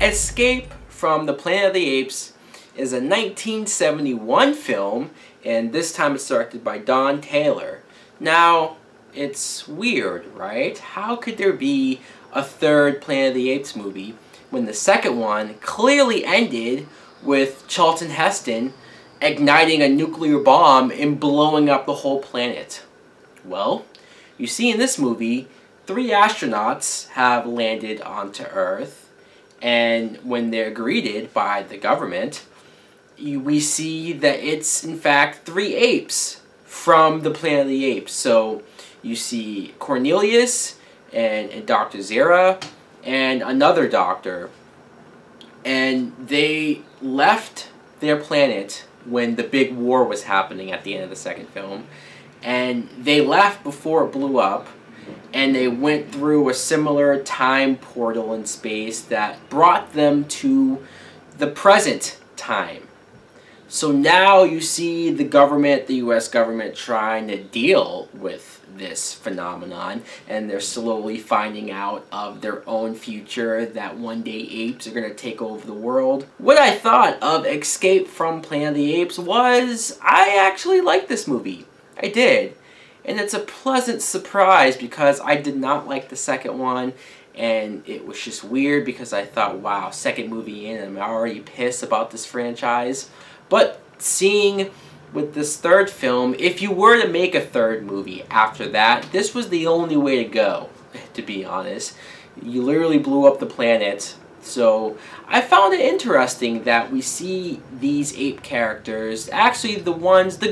Escape from the Planet of the Apes is a 1971 film, and this time it's directed by Don Taylor. Now, it's weird, right? How could there be a third Planet of the Apes movie when the second one clearly ended with Charlton Heston igniting a nuclear bomb and blowing up the whole planet? Well, you see in this movie, 3 astronauts have landed onto Earth, and when they're greeted by the government, we see that it's in fact 3 apes from the Planet of the Apes. So you see Cornelius and Dr. Zira and another doctor, and they left their planet when the big war was happening at the end of the second film, and they left before it blew up, and they went through a similar time portal in space that brought them to the present time. So now you see the government, the US government, trying to deal with this phenomenon, and they're slowly finding out of their own future that one day apes are going to take over the world. What I thought of Escape from Planet of the Apes was I actually liked this movie. I did. And it's a pleasant surprise because I did not like the second one, and it was just weird because I thought, wow, second movie in and I'm already pissed about this franchise. But seeing with this third film, if you were to make a third movie after that, this was the only way to go, to be honest. You literally blew up the planet. So I found it interesting that we see these ape characters, actually the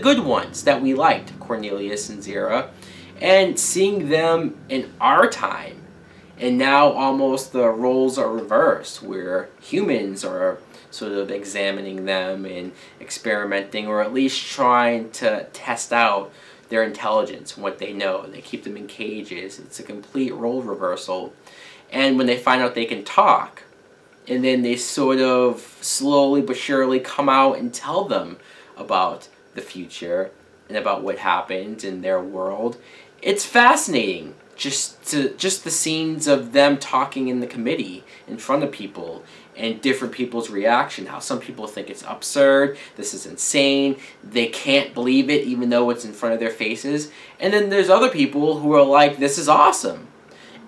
good ones that we liked, Cornelius and Zira, and seeing them in our time. And now almost the roles are reversed, where humans are sort of examining them and experimenting, or at least trying to test out their intelligence, what they know. They keep them in cages. It's a complete role reversal. And when they find out they can talk, and then they sort of slowly but surely come out and tell them about the future and about what happened in their world. It's fascinating, just the scenes of them talking in the committee in front of people and different people's reaction. How some people think it's absurd, this is insane, they can't believe it even though it's in front of their faces. And then there's other people who are like, this is awesome.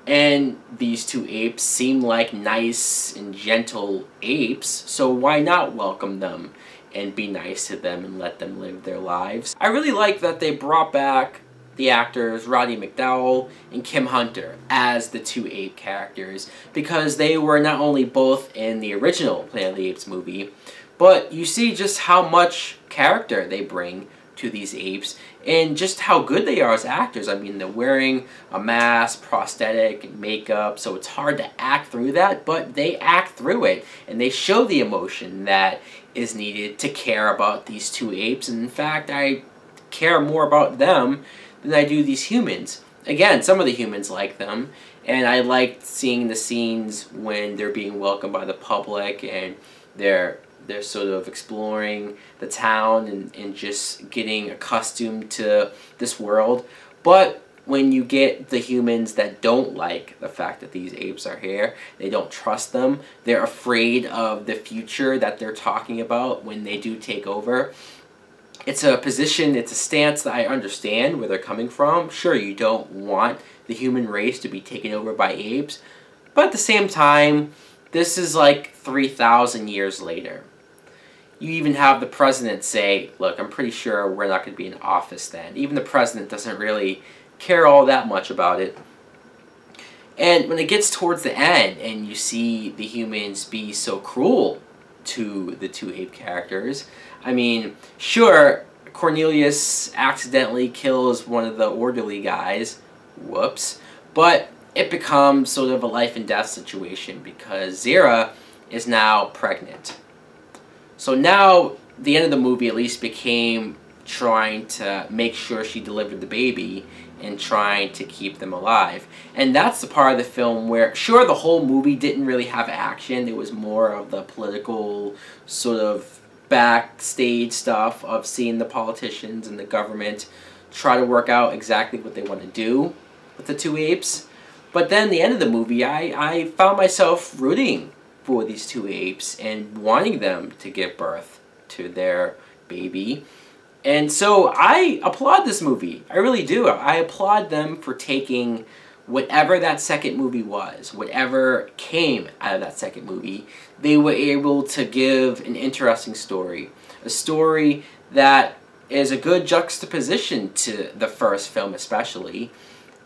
And these 2 apes seem like nice and gentle apes, so why not welcome them and be nice to them and let them live their lives? I really like that they brought back the actors Roddy McDowall and Kim Hunter as the 2 ape characters, because they were not only both in the original Planet of the Apes movie, but you see just how much character they bring to these apes, and just how good they are as actors. I mean, they're wearing a mask, prosthetic, makeup, so it's hard to act through that, but they act through it, and they show the emotion that is needed to care about these 2 apes, and in fact, I care more about them than I do these humans. Again, some of the humans like them, and I liked seeing the scenes when they're being welcomed by the public, and they're sort of exploring the town and just getting accustomed to this world. But when you get the humans that don't like the fact that these apes are here, they don't trust them, they're afraid of the future that they're talking about when they do take over. It's a position, it's a stance that I understand where they're coming from. Sure, you don't want the human race to be taken over by apes, but at the same time, this is like 3,000 years later. You even have the president say, look, I'm pretty sure we're not going to be in office then. Even the president doesn't really care all that much about it. And when it gets towards the end and you see the humans be so cruel to the 2 ape characters, I mean, sure, Cornelius accidentally kills one of the orderly guys, whoops, but it becomes sort of a life and death situation because Zira is now pregnant. So now, the end of the movie at least became trying to make sure she delivered the baby and trying to keep them alive. And that's the part of the film where, sure, the whole movie didn't really have action. It was more of the political sort of backstage stuff of seeing the politicians and the government try to work out exactly what they want to do with the 2 apes. But then the end of the movie, I found myself rooting for these two apes and wanting them to give birth to their baby. And so I applaud this movie. I really do. I applaud them for taking whatever that second movie was, whatever came out of that second movie, they were able to give an interesting story. A story that is a good juxtaposition to the first film especially.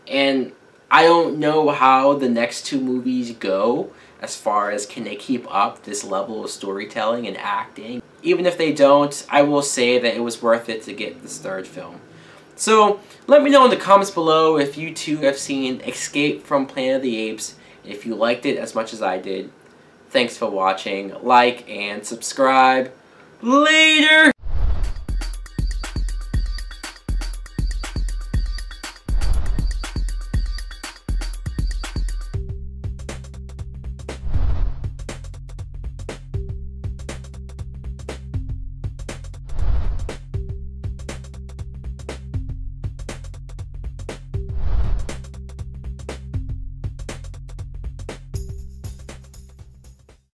And I don't know how the next two movies go as far as can they keep up this level of storytelling and acting. Even if they don't, I will say that it was worth it to get this third film. So let me know in the comments below if you too have seen Escape from Planet of the Apes, and if you liked it as much as I did. Thanks for watching. Like and subscribe. Later!